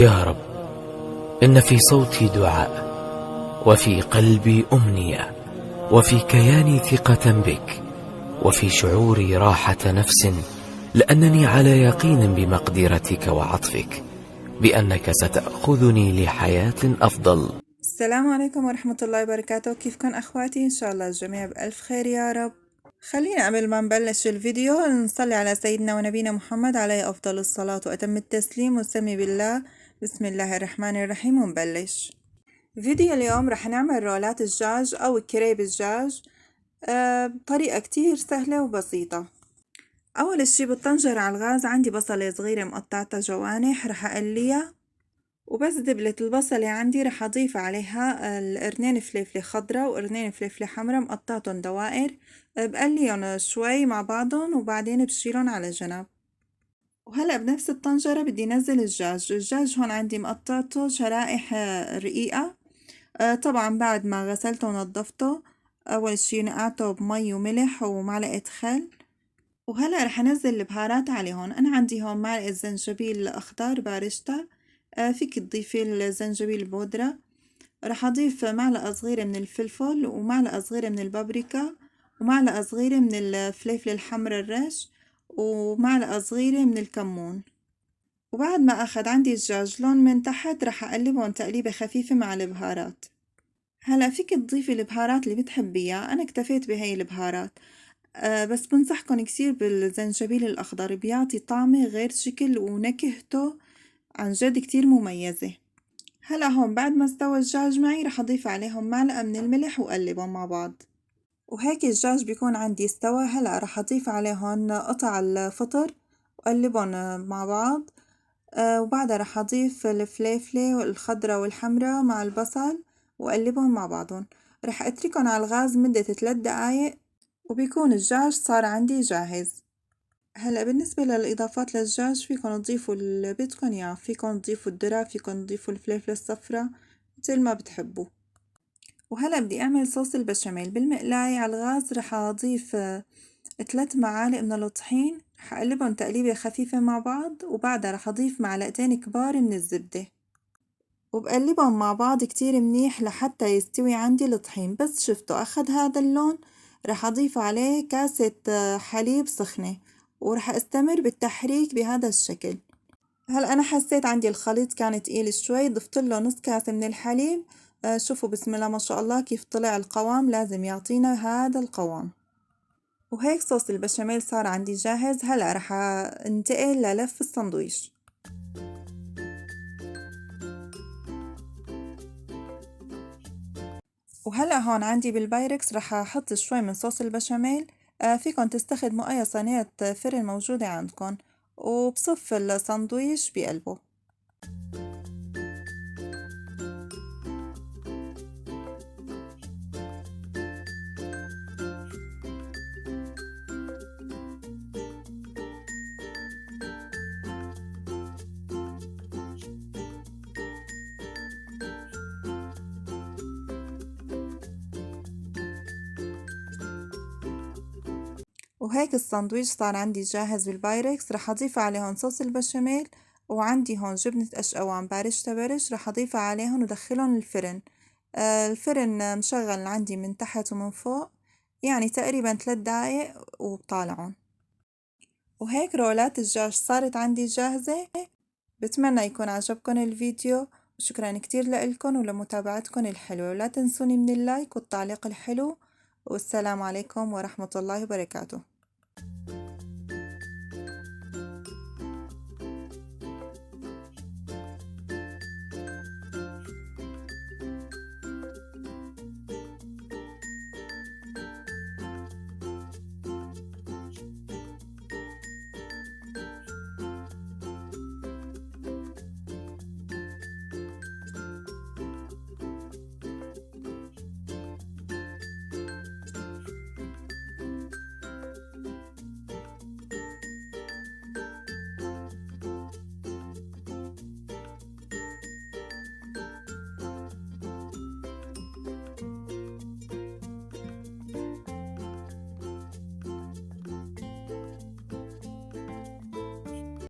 يا رب، إن في صوتي دعاء، وفي قلبي أمنية، وفي كياني ثقة بك، وفي شعوري راحة نفس، لأنني على يقين بمقدرتك وعطفك بأنك ستأخذني لحياة أفضل. السلام عليكم ورحمة الله وبركاته. كيفكن أخواتي؟ إن شاء الله الجميع بألف خير يا رب. خلينا قبل ما نبلش الفيديو نصلي على سيدنا ونبينا محمد عليه أفضل الصلاة وأتم التسليم، ونسمي بالله بسم الله الرحمن الرحيم ونبلش. فيديو اليوم رح نعمل رولات الدجاج أو كريب الدجاج بطريقة كتير سهلة وبسيطة. أول شي بالطنجرة على الغاز عندي بصلة صغيرة مقطعتها جوانح رح أقليها، وبس دبلت البصلة عندي رح أضيف عليها القرنين فليفلة خضرة وقرنين فليفلة حمرا مقطعتهم دوائر، بقليهم شوي مع بعضهم وبعدين بشيلهم على جنب. وهلأ بنفس الطنجرة بدي نزل الدجاج هون عندي مقطعته شرائح رقيقة. طبعا بعد ما غسلته ونضفته أول شي نقعته بمي وملح ومعلقة خل. وهلأ رح أنزل البهارات عليهم. أنا عندي هون معلقة زنجبيل أخضر بارشتها، فيك تضيفي الزنجبيل بودرة. رح أضيف معلقة صغيرة من الفلفل ومعلقة صغيرة من البابريكا ومعلقة صغيرة من الفليفلة الحمرا الرش ومعلقة صغيرة من الكمون. وبعد ما أخد عندي الدجاج لون من تحت رح أقلبهم تقليبة خفيفة مع البهارات. هلأ فيك تضيفي البهارات اللي بتحبيها، أنا اكتفيت بهاي البهارات. بس بنصحكن كتير بالزنجبيل الأخضر، بيعطي طعمة غير شكل ونكهته عن جد كتير مميزة. هلأ هون بعد ما استوى الدجاج معي رح أضيف عليهم معلقة من الملح وأقلبهم مع بعض. وهيك الدجاج بيكون عندي استوى. هلأ رح أضيف عليهم قطع الفطر وأقلبهم مع بعض. وبعدها رح أضيف الفليفلة الخضرة والحمرة مع البصل وأقلبهم مع بعضهم. رح أتركهم على الغاز مدة 3 دقايق وبيكون الدجاج صار عندي جاهز. هلأ بالنسبة للإضافات للدجاج فيكن تضيفوا اللي بدكن إياه، فيكن تضيفوا الذرة، فيكن تضيفوا الفلفلة الصفرا متل ما بتحبوا. وهلأ بدي أعمل صوص البشاميل. بالمقلاية على الغاز رح أضيف 3 معالق من الطحين، رح أقلبهم تقليبة خفيفة مع بعض، وبعدها رح أضيف معلقتين كبار من الزبدة وبقلبهم مع بعض كتير منيح لحتى يستوي عندي الطحين. بس شفتوا أخد هذا اللون رح أضيف عليه كاسة حليب سخنة ورح أستمر بالتحريك بهذا الشكل. هلأ أنا حسيت عندي الخليط كان تقيل شوي، ضفتله نص كاسة من الحليب. شوفوا بسم الله ما شاء الله كيف طلع القوام، لازم يعطينا هذا القوام. وهيك صوص البشاميل صار عندي جاهز. هلأ رح انتقل للف الساندويش. وهلأ هون عندي بالبايركس رح أحط شوي من صوص البشاميل. فيكن تستخدموا أي صينية فرن موجودة عندكن وبصف الساندويش بقلبه. وهيك الساندويش صار عندي جاهز بالبايركس. رح أضيف عليهم صوص البشاميل، وعندي هون جبنة قشقوان بارشتها برش رح أضيفها عليهم ودخلهم الفرن. الفرن مشغل عندي من تحت ومن فوق، يعني تقريبا 3 دقايق وبطالعهم. وهيك رولات الدجاج صارت عندي جاهزة. بتمنى يكون عجبكن الفيديو، وشكرا كتير لإلكن ولمتابعتكن الحلوة، ولا تنسوني من اللايك والتعليق الحلو. والسلام عليكم ورحمة الله وبركاته.